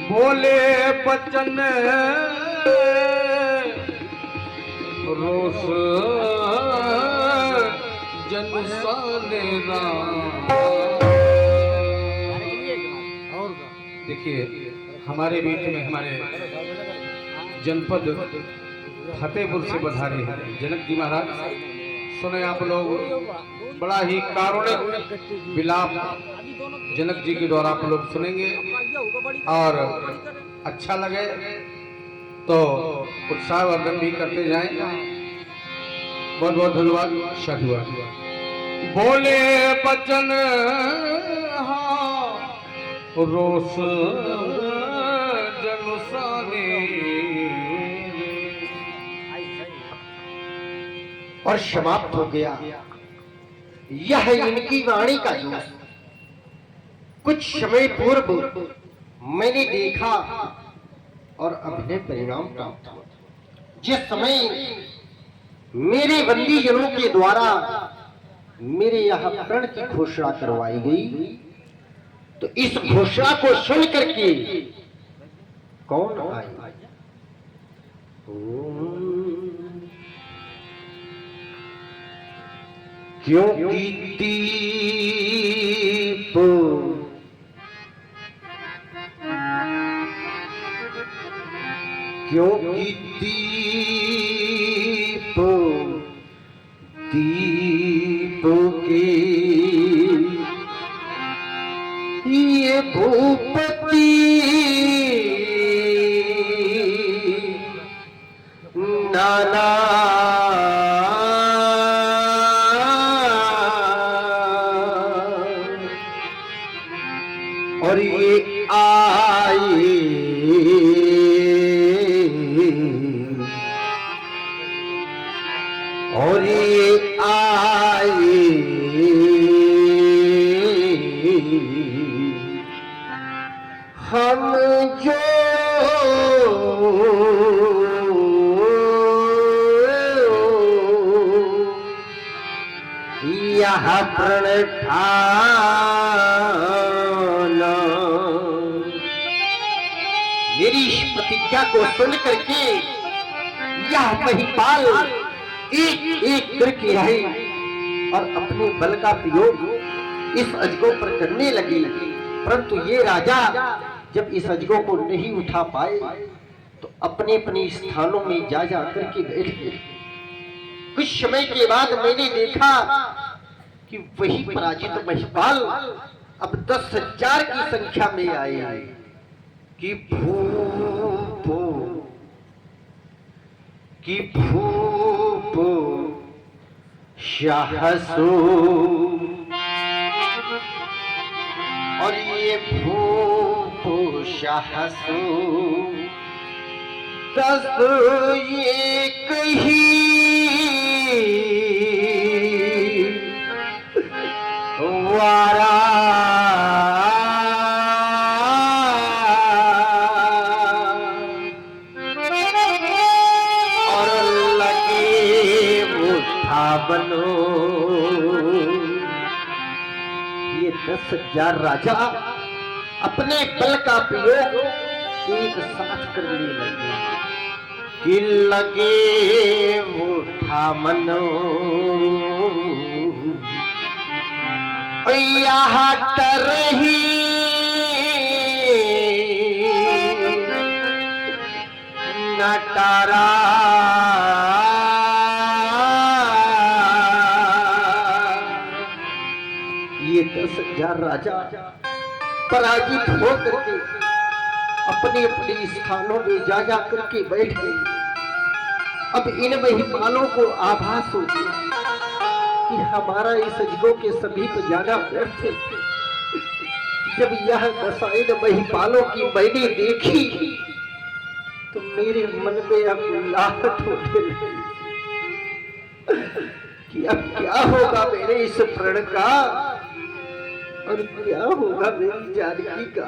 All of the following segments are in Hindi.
बोले बचन रोष जनसाने देखिए हमारे बीच में हमारे जनपद फतेहपुर से पधारे हैं जनक जी महाराज। सुने आप लोग, बड़ा ही कारुणिक विलाप जनक जी के द्वारा आप लोग सुनेंगे और अच्छा लगे तो उत्साहवर्धन भी करते जाएं। बहुत बहुत धन्यवाद, साधुवाद। बोले बचन हाँ रोष जनसाने और समाप्त हो गया। यह इनकी वाणी का जोश। कुछ समय पूर्व मैंने देखा और अभिनय परिणाम प्राप्त हुआ। जिस समय मेरे बंदीजनों के द्वारा मेरे यहाँ प्रण की घोषणा करवाई गई, तो इस घोषणा को सुन करके कौन आए? क्योंकि दीप क्योंकि दीप दीप के ये भूपति नाना और ये आए और ये आए हम जो यहाँ प्रण ठाना। मेरी इस प्रतिज्ञा को सुन करके यह महिपाल एक एक करके आए और अपने बल का प्रयोग इस अजगों पर करने लगे। परंतु ये राजा जब इस अजगों को नहीं उठा पाए तो अपने अपने स्थानों में जा जा करके बैठ गए। कुछ समय के बाद मैंने देखा कि वही पराजित महिपाल अब 10,000 की संख्या में आए कि भूप शाहसो और ये भूप शाहसो 10 ये कही वारा और लगे मुठा बनो। ये 10,000 राजा अपने बल का प्रयोग एक साथ करने लगे कि लगे मुठा मनो। यहाँ तरही नटारा ये 10,000 राजा पराजित हो करके अपने अपने स्थानों में जा जा करके बैठ गए। अब इन महिपालों को आभास हो गया कि हमारा इस अजगों के समीप जाना व्यर्थ है। जब यह दशाएं महिपालों की मैंने देखी तो मेरे मन में अब लाहट होने लगी कि अब क्या होगा मेरे इस प्रण का और क्या होगा मेरी जानकी का।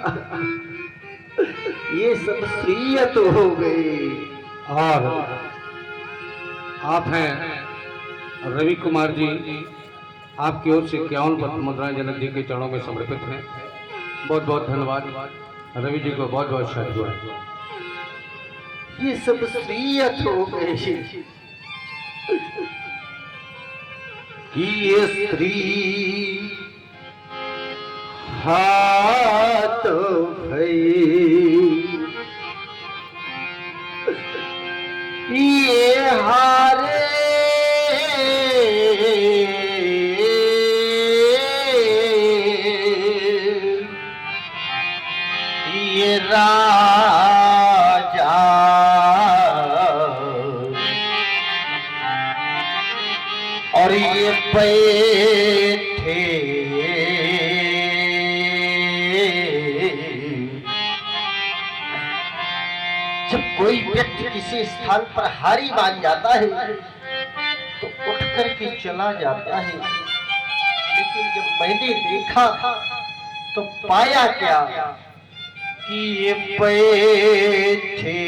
ये सब श्रीय तो हो गए। और आप हैं रवि कुमार जी, आपकी ओर से 51 मुद्राएं जनक जी के चरणों में समर्पित हैं। बहुत बहुत धन्यवाद। रवि जी को बहुत बहुत साधुवाद। ये सब स्त्रीयत हो गई कि ये स्त्री हाथ भई, ये हारे ये राजा और ये बैठे जब कोई व्यक्ति किसी स्थान पर हारी मान जाता है तो उठ करके चला जाता है, लेकिन जब मैंने देखा तो पाया क्या कि ये बैठे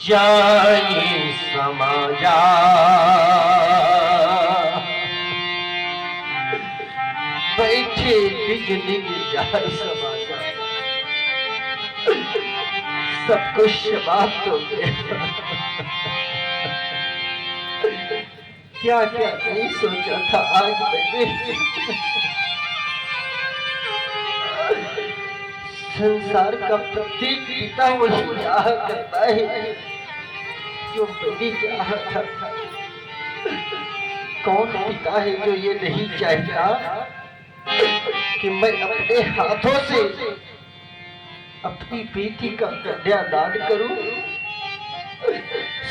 जानी समाजा बैठे बिजली जाए समाजा, सब कुछ समाप्त हो गया। क्या क्या नहीं सोचा था आज मैंने। संसार का प्रत्येक पिता वही चाह करता है जो मेरी चाहता था। कौन पिता है जो ये नहीं चाहता कि मैं अपने हाथों से अपनी बेटी का कन्यादान करूं?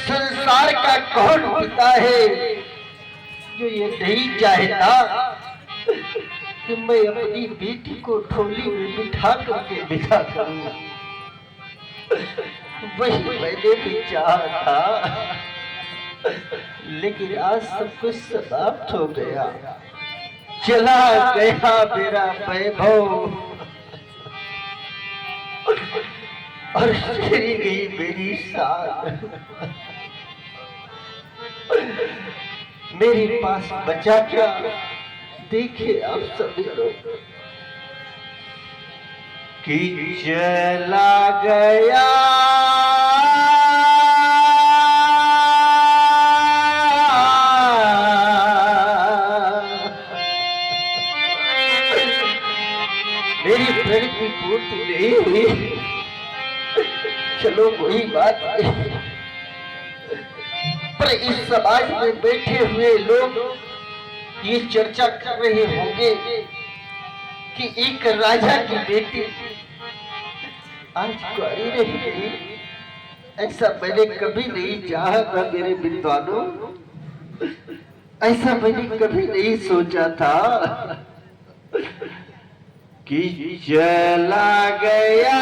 संसार का कौन पिता है जो ये नहीं चाहता कि मैं अपनी बेटी को ठोली में बिठा करके बिठा करूं? वही मैंने भी चाहा था, लेकिन आज सब कुछ समाप्त हो गया। चला गया मेरा वैभव और चली गई मेरी शान। मेरे पास बचा क्या? देखिए आप सभी लोग कि चला गया मेरी प्रण की पूर्ति नहीं हुई। चलो कोई बात नहीं, पर इस समाज में बैठे हुए लोग ये चर्चा कर रहे होंगे कि एक राजा की बेटी आज कुंवारी रह गई। ऐसा मैंने कभी नहीं चाहा था मेरे विद्वानों, ऐसा मैंने कभी नहीं सोचा था कि चला गया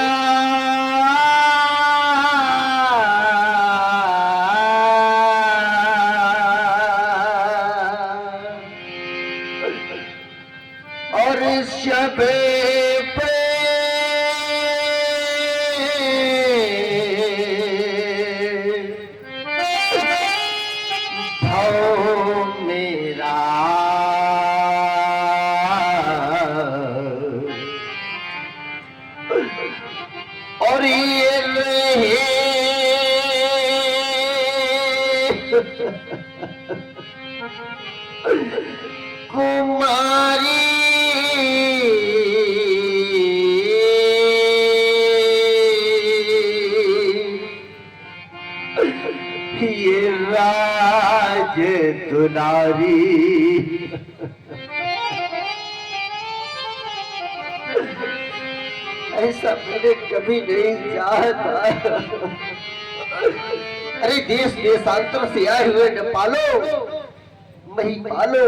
और शबे पे भाव मेरा और ये रहे कुमारी ये राज दुलारी। ऐसा मैंने कभी नहीं चाहा था। अरे देश देशांतर से आए हुए नेपालो महिपालो,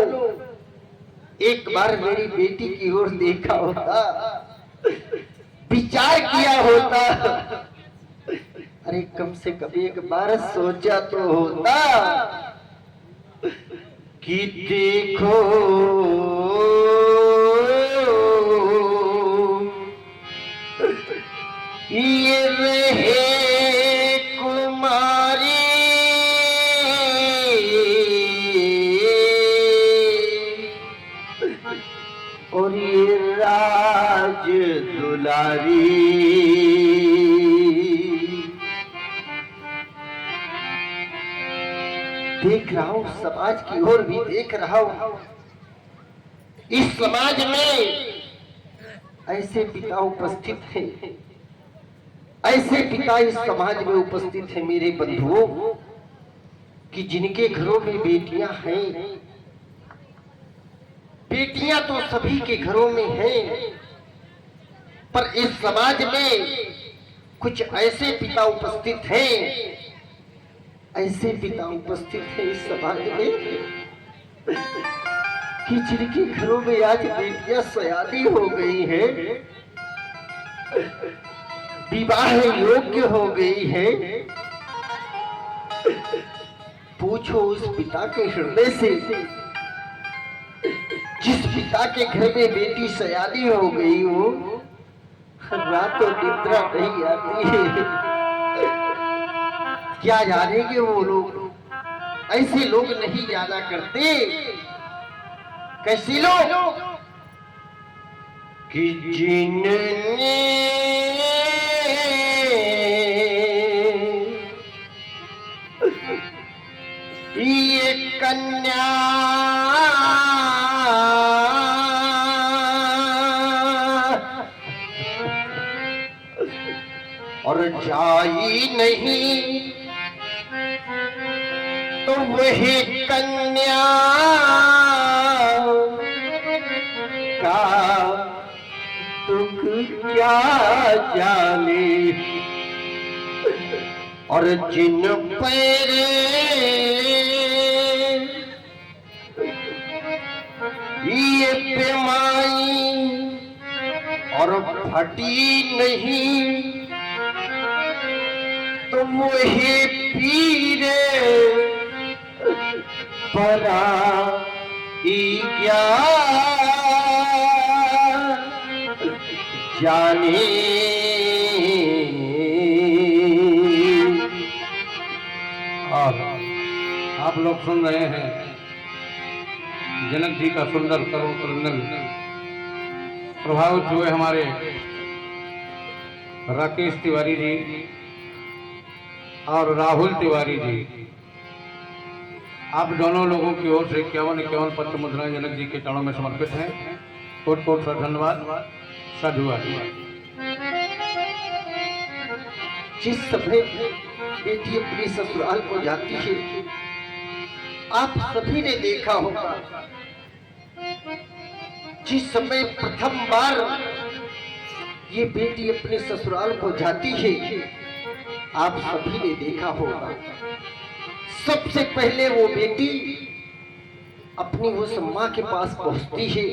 एक बार मेरी बेटी की ओर देखा होता, विचार किया होता, अरे कम से कम एक बार सोचा तो होता कि देखो ये रहे कुमारी और ये राज दुलारी। देख रहा हूं समाज की ओर भी देख रहा हूं, इस समाज में ऐसे पिता उपस्थित हैं, ऐसे पिता इस समाज में उपस्थित हैं मेरे बंधुओं, कि जिनके घरों में बेटियां हैं। बेटियां तो सभी के घरों में हैं, पर इस समाज में कुछ ऐसे पिता उपस्थित हैं, ऐसे पिता उपस्थित हैं इस समाज में कि जिनके घरों में आज बेटियां सयानी हो गई हैं, विवाह योग्य हो गई है। पूछो उस पिता के हृदय से, जिस पिता के घर में बेटी सयानी हो गई हो, रातों निद्रा नहीं आती है। क्या जानेंगे वो लोग? ऐसे लोग नहीं जाना करते। कैसे लोग? कि जिनने ये कन्या और जाई नहीं तो वही कन्या का दुख क्या जाने। और जिन पर ये पेमाई और फटी नहीं तो वही पीरे परा क्या जाने। और आप लोग सुन रहे हैं जनक जी का सुंदर करुण क्रंदन। प्रभावित हुए हमारे राकेश तिवारी जी और राहुल तिवारी जी। आप दोनों लोगों की ओर से 51 पत्र मुद्राएं जनक जी के चरणों में समर्पित हैं। कोट कोट सा धन्यवाद, साधुवाद। जिस समय बेटी अपनी ससुराल को जाती है, आप सभी ने देखा होगा, जिस समय प्रथम बार ये बेटी अपने ससुराल को जाती है, आप सभी ने देखा होगा, सबसे पहले वो बेटी अपनी उस माँ के पास पहुंचती है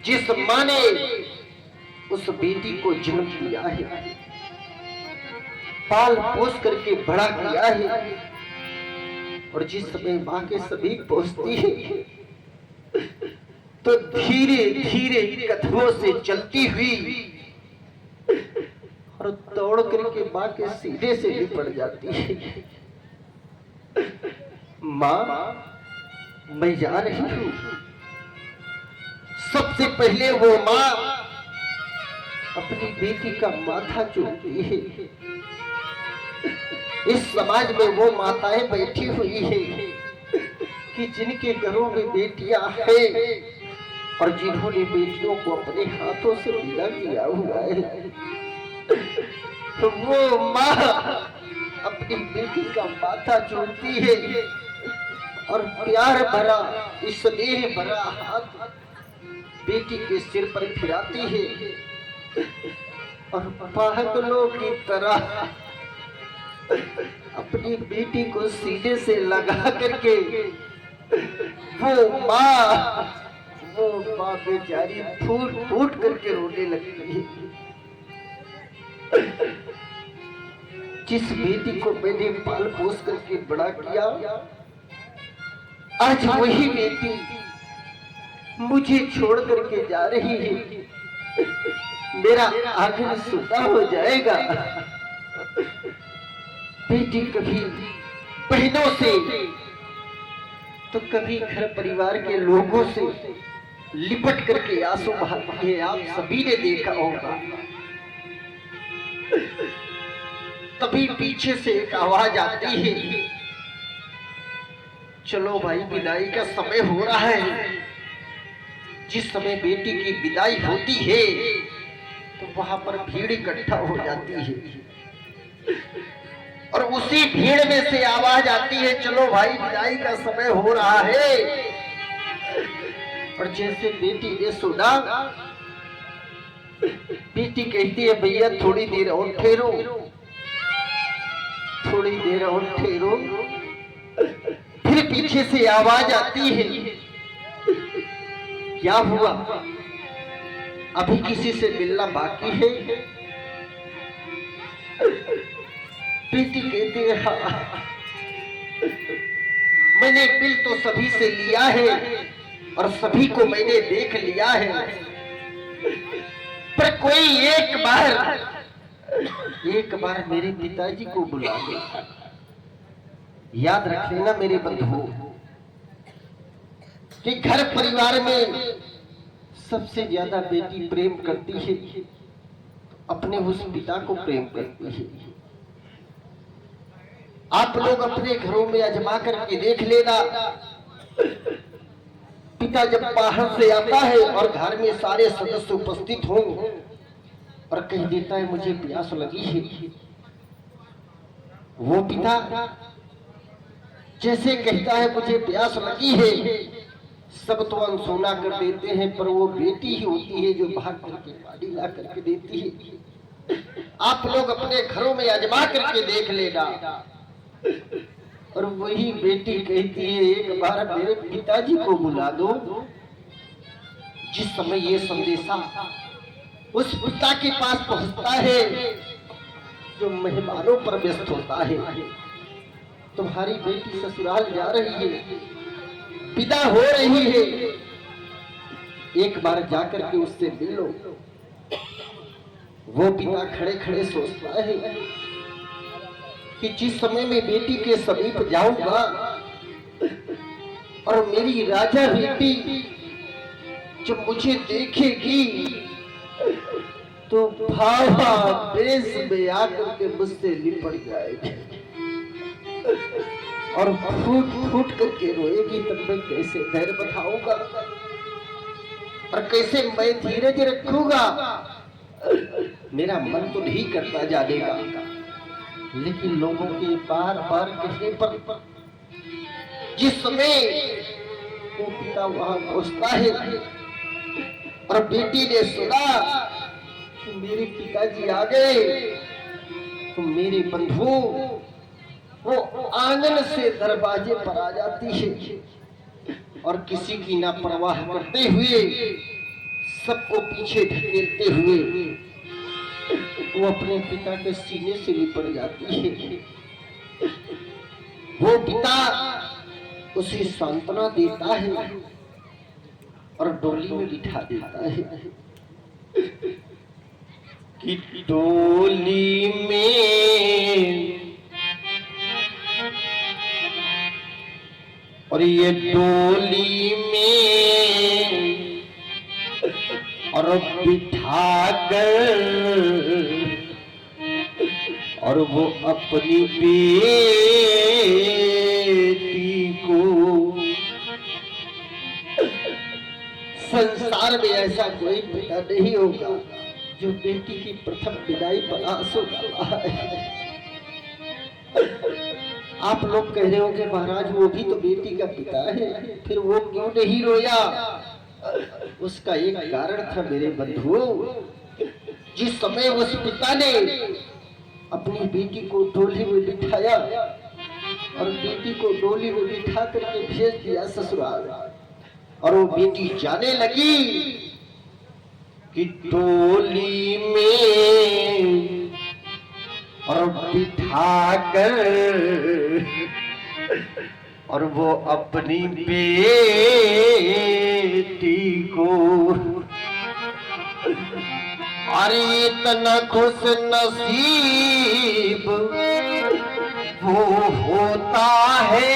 जिस माँ ने उस बेटी को जन्म दिया है, पाल पोस करके बड़ा किया है। और जिस समय माँ के समीप पहुंचती है तो धीरे धीरे कदमों से चलती हुई और दौड़ करके माँ के सीने से लिपट जाती है। माँ, मैं जा रही हूँ। सबसे पहले वो माँ अपनी बेटी का माथा चूमती है। इस समाज में वो माताएं बैठी हुई है कि जिनके घरों में बेटियां हैं और जिन्होंने बेटियों को अपने हाथों से विदा किया हुआ है। तो वो माँ अपनी बेटी का माथा चूमती है और प्यार भरा, स्नेह भरा हाथ बेटी के सिर पर फिराती है और पागलों की तरह अपनी बेटी को सीने से लगा करके वो माँ बेचारी फूट फूट करके रोने लगती है। जिस बेटी को मैंने पाल पोस करके बड़ा किया, आज वही बेटी मुझे छोड़ करके जा रही है। मेरा आंगन सूना हो जाएगा। बेटी कभी बहनों से तो कभी घर परिवार के लोगों से लिपट करके आंसू बहाती है। आप सभी ने देखा होगा। तभी पीछे से एक आवाज आती है, चलो भाई विदाई का समय हो रहा है। जिस समय बेटी की विदाई होती है तो वहां पर भीड़ इकट्ठा हो जाती है और उसी भीड़ में से आवाज आती है, चलो भाई विदाई का समय हो रहा है। और जैसे बेटी ने सुना, बेटी कहती है, भैया थोड़ी देर और ठहरो, थोड़ी देर और ठहरो। फिर पीछे से आवाज आती है, क्या हुआ, अभी किसी से मिलना बाकी है? बेटी कहती है, हाँ, मैंने बिल तो सभी से लिया है और सभी को मैंने देख लिया है, पर कोई एक बार मेरे पिताजी को बुला ले। याद रख लेना मेरे बंधु कि घर परिवार में सबसे ज्यादा बेटी प्रेम करती है, अपने उस पिता को प्रेम करती है। आप लोग अपने घरों में आजमा करके देख लेना, पिता जब बाहर से आता है और घर में सारे सदस्य उपस्थित हों और कह देता है मुझे प्यास लगी है, वो पिता जैसे कहता है मुझे प्यास लगी है, सब तो अनसुना कर देते हैं, पर वो बेटी ही होती है जो भाग करके पानी ला करके देती है। आप लोग अपने घरों में आजमा करके देख लेना। और वही बेटी कहती है, एक बार मेरे पिताजी को बुला दो। जिस समय ये संदेशा उस पिता के पास पहुंचता है जो मेहमानों पर व्यस्त होता है, तुम्हारी बेटी ससुराल जा रही है, विदा हो रही है, एक बार जाकर के उससे मिल लो। वो पिता खड़े खड़े सोचता है कि जिस समय में बेटी के समीप जाऊंगा और मेरी राजा बेटी जब मुझे देखेगी तो भावा बेस में आकर के मुझसे लिपट जाएगी और फूट फूट करके रोएगी। तब मैं कैसे धैर्य बताऊंगा और कैसे मैं धीरज रखूंगा? मेरा मन तो नहीं करता जानेगा, लेकिन लोगों के बार बार कहने पर जिस समय वो पिता वहां पहुंचता है और बेटी ने सुना कि मेरे पिताजी आ गए, तो मेरे बंधु वो आंगन से दरवाजे पर आ जाती है और किसी की ना परवाह करते हुए, सबको पीछे ढकेलते हुए वो अपने पिता के सीने से लिपट जाती है। वो पिता उसे सांत्वना देता है और डोली में बिठा देता है कि डोली में, और ये डोली में और बिठा कर और वो अपनी बेटी को, संसार में ऐसा कोई पिता नहीं होगा जो बेटी की प्रथम विदाई पर आंसू डाला है। आप लोग कह रहे होंगे महाराज वो भी तो बेटी का पिता है, फिर वो क्यों नहीं रोया? उसका एक कारण था मेरे बंधुओं। जिस समय उस पिता ने अपनी बेटी को डोली में बिठाया और बेटी को डोली में बिठा करके भेज दिया ससुराल, और वो बेटी जाने लगी कि डोली में और बिठा कर और वो अपनी बेटी को अरे इतना खुश नसीब वो होता है।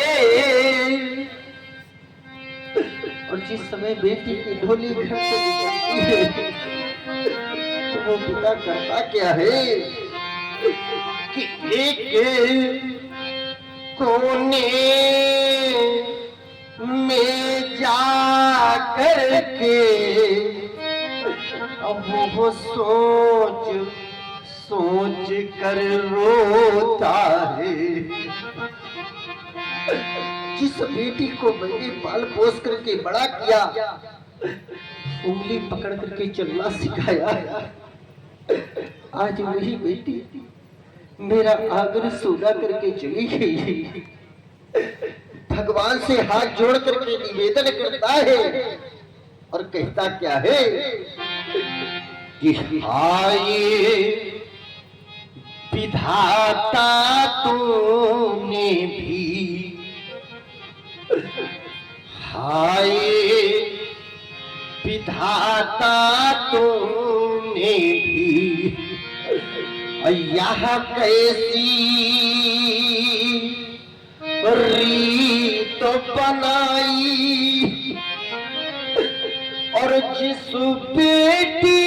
और जिस समय बेटी की डोली घर से निकलती है तो वो पिता करता क्या है कि एक कोने में जा करके अब वो सोच सोच कर रोता है। जिस बेटी को मैंने पाल पोस करके बड़ा किया, उंगली पकड़ करके चलना सिखाया, आज वही बेटी मेरा आदर सोदा करके चली गई। भगवान से हाथ जोड़ करके निवेदन करता है और कहता क्या है कि हाय विधाता तूने भी, हाय विधाता तूने भी यह कैसी रीत बनाई। और जिस बेटी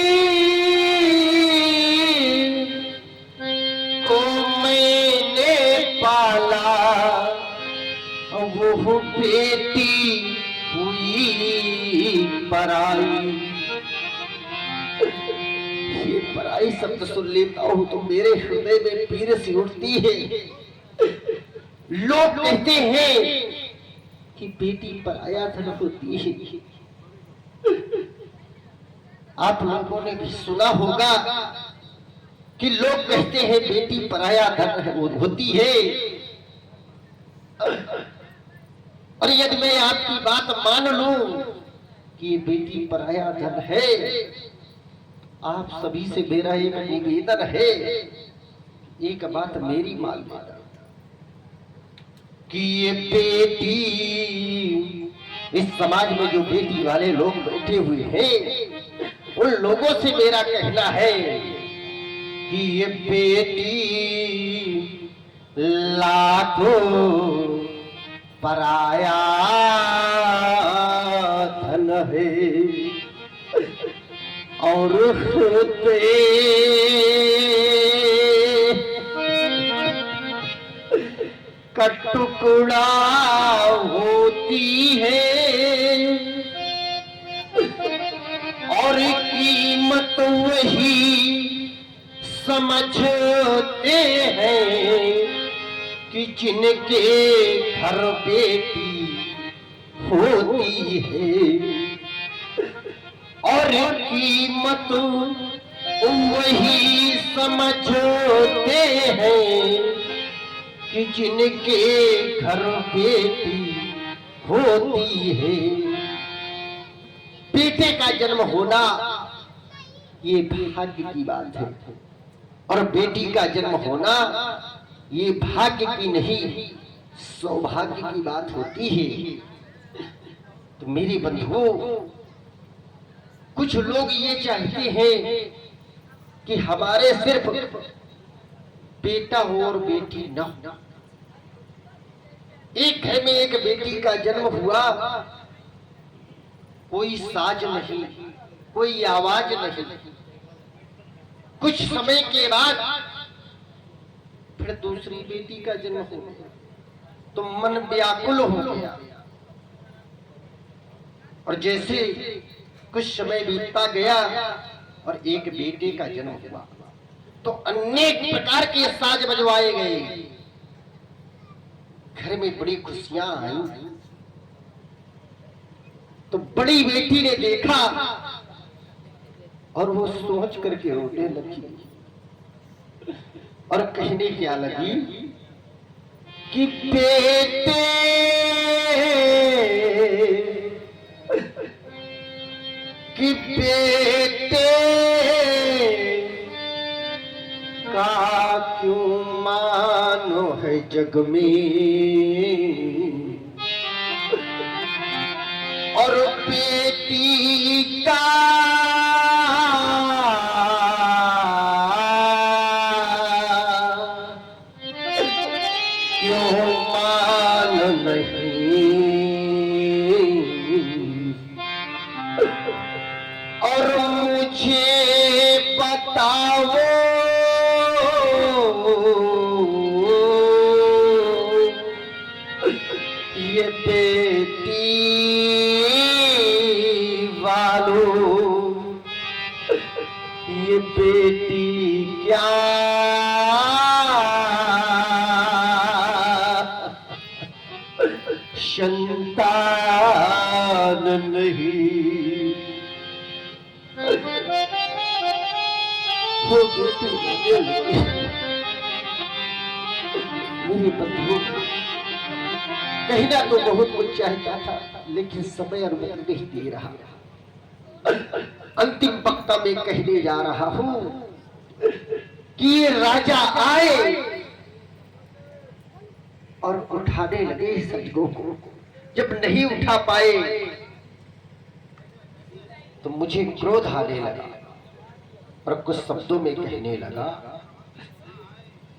को मैंने पाला वो बेटी हुई पराई। ये पराई शब्द सुन लेता हूं तो मेरे हृदय में पीर सी उठती है। लोग कहते हैं कि बेटी पराया धन होती है। आप लोगों ने भी सुना होगा कि लोग कहते हैं बेटी पराया धन होती है। और यदि मैं आपकी बात मान लूं कि ये बेटी पराया धन है, आप सभी से मेरा एक निवेदन है, एक बात मेरी मान लेना कि ये बेटी, इस समाज में जो बेटी वाले लोग बैठे हुए हैं उन लोगों से मेरा कहना है कि ये बेटी लाखों पराया धन है। और का टुकड़ा होती है और कीमत वही समझते हैं कि जिनके घर बेटी होती है। और कीमत वही समझते हैं कि जिनके घर बेटी होती है। बेटे का जन्म होना ये भाग्य की बात है और बेटी का जन्म होना ये भाग्य की नहीं सौभाग्य की बात होती है। तो मेरे बंधुओं, कुछ लोग ये चाहते हैं कि हमारे सिर्फ बेटा हो और बेटी न हो। एक घर में एक बेटी का जन्म हुआ, कोई साज नहीं, कोई आवाज नहीं। कुछ समय के बाद फिर दूसरी बेटी का जन्म हो गया तो मन व्याकुल हो गया। और जैसे कुछ समय बीतता गया और एक बेटे का जन्म हुआ तो अनेक प्रकार के साज बजवाए गए, घर में बड़ी खुशियां आई। तो बड़ी बेटी ने देखा और वो सोच करके रोने लगी और कहने क्या लगी कि बेटे का क्यों मानो है जग में, बेटी का क्यों मान नहीं, और मुझे बताओ ये बेटी वालों, ये बेटी क्या संतान नहीं? वो बेटी मेरी बंधु कहना तो बहुत कुछ चाहता था, लेकिन समय और वक्त नहीं दे रहा। अंतिम वक्ता में कहने जा रहा हूं कि ये राजा आए और उठाने लगे सजगों को। जब नहीं उठा पाए तो मुझे क्रोध आने लगा और कुछ शब्दों में कहने लगा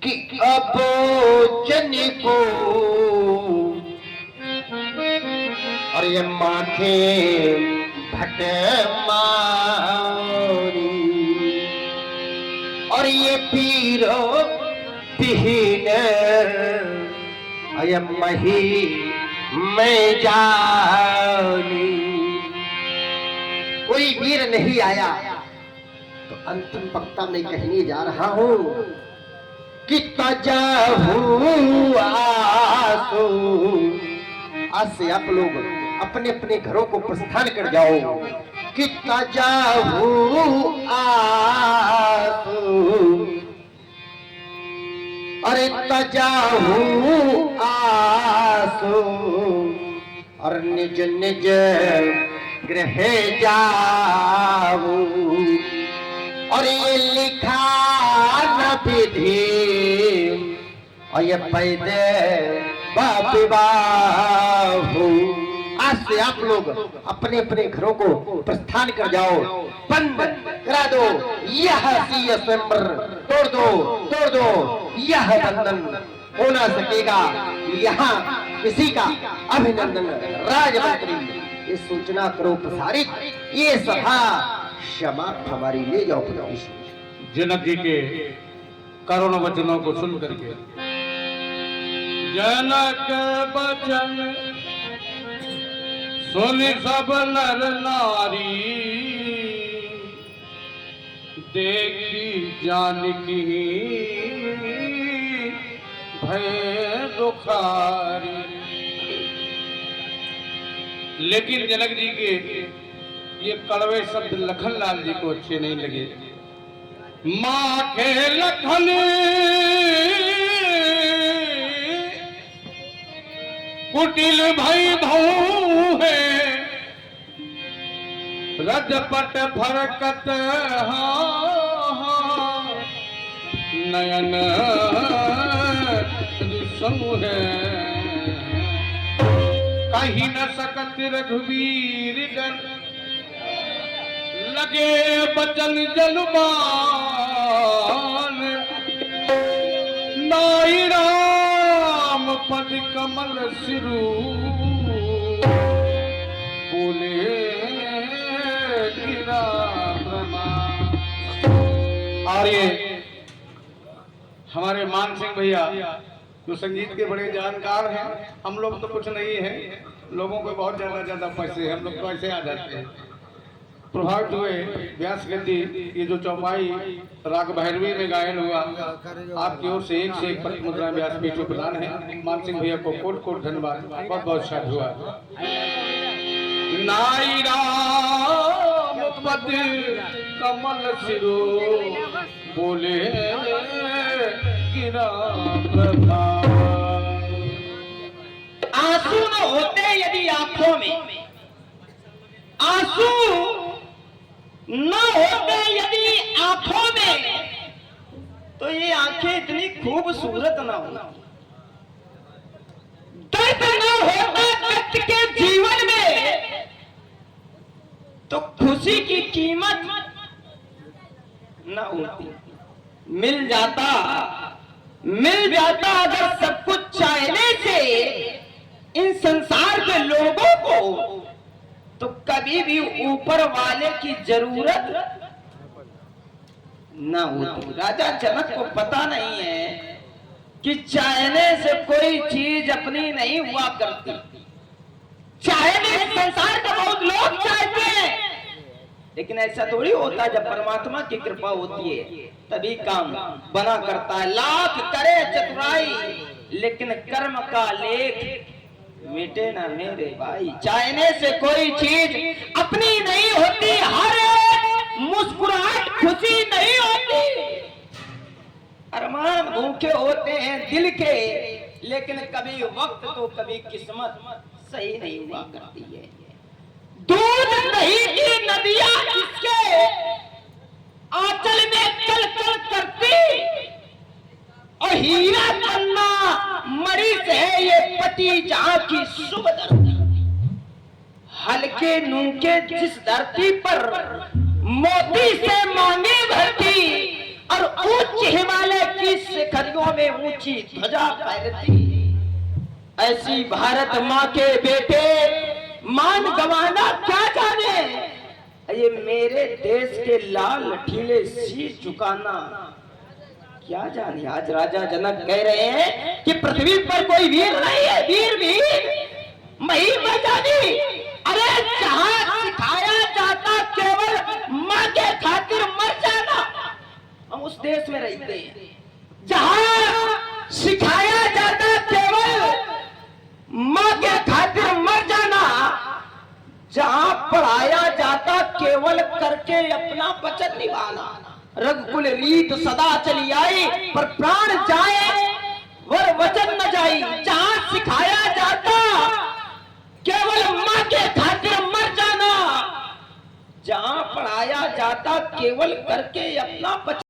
कि अब जन को और ये माथे भट मारी और ये पीरो पिहीन अयम मही मैं जानी। कोई वीर नहीं आया तो अंतिम वक्ता में कहने जा रहा हूं कि तजाहू आसू। आज से आप लोग अपने अपने घरों को प्रस्थान कर जाओ कि तजाहू आसू, अरे तजाहू आसू, और निज निज गृह जाओ। और ये लिखा न विधि और ये पैदे बाबू। आज से आप लोग अपने अपने घरों को प्रस्थान कर जाओ, बंद करा दो यह स्वयंवर, तोड़ दो यह बंधन, हो ना सकेगा यहाँ किसी का अभिनंदन। राजमंत्री ये सूचना करो प्रसारित, ये सभा समाप्त हमारी ले जाओ। जनक जी के करुण वचनों को सुन करके जनक बचन सुन सब नर नारी, देखी जानकी भय दुखारी। लेकिन जनक जी के ये कड़वे शब्द लखन लाल जी को अच्छे नहीं लगे। माँ के लखन कुटिल भाई भाऊ है, रजपट फरकत नयन संग है। कहीं न सकत रघुवीर गण, लगे बचन जलुबान। नाई राम पद कमल सिरू, बोले गिरा ब्रह्मा। और ये हमारे मान सिंह भैया जो संगीत के बड़े जानकार हैं, हम लोग तो कुछ नहीं है, लोगों को बहुत ज्यादा पैसे हैं, हम लोग तो ऐसे आ जाते हैं। प्रभावित हुए व्यास गद्दी ये जो चौपाई राग भैरवी में गायन हुआ, आपकी ओर से एक पति मुद्रा व्यास पीठ प्रदान है। मान सिंह भैया को कोट कोट धन्यवाद, बहुत बहुत साधु। नाई राम पद कमल सिरो, बोले गिरा प्रभा। आंसू न होते यदि आंखों में, आंसू न होते यदि आंखों में, तो ये आंखें इतनी खूबसूरत न हो। दर्द न होता व्यक्ति के जीवन में, खुशी की कीमत ना होती। मिल जाता अगर सब कुछ चाहने से इन संसार के लोगों को, तो कभी भी ऊपर वाले की जरूरत ना होती। राजा जनक को पता नहीं है कि चाहने से कोई चीज अपनी नहीं हुआ करती। चाहने संसार का बहुत लोग चाहते हैं, लेकिन ऐसा थोड़ी होता। जब परमात्मा की कृपा होती है तभी काम बना करता है। लाख करे चतुराई लेकिन कर्म का लेख मिटे ना मेरे भाई। चाहने से कोई चीज अपनी नहीं होती, हर मुस्कुराहट खुशी नहीं होती। अरमान भूखे होते हैं दिल के, लेकिन कभी वक्त तो कभी किस्मत सही नहीं हुआ करती है। दूध नहीं की नदियां इसके आंचल में कल कल करती, और हीरा पन्ना मरीज है ये पति जहां की शुभ धरती। हल्के नूके जिस धरती पर मोती से मांगे भरती, और उच्च हिमालय की शिखरियों में ऊंची ध्वजा फहरती। ऐसी भारत माँ के बेटे मान गंवाना क्या जाने, ये मेरे देश के लाल लठीले शीश झुकाना क्या जाने। आज राजा जनक कह रहे हैं कि पृथ्वी पर कोई वीर नहीं है, वीर महिमा जानी। अरे जहां सिखाया जाता केवल माँ के खातिर मर जाना, हम उस देश में रहते हैं। जहां सिखाया जाता केवल माँ के खातिर मर जाना, जहां पढ़ाया जाता केवल करके अपना वचन निभाना। रघुकुल रीत सदा चली आई, पर प्राण जाए वर वचन न जाई। जहां सिखाया जाता केवल माँ के खातिर मर जाना, जहां पढ़ाया जाता केवल करके अपना वचन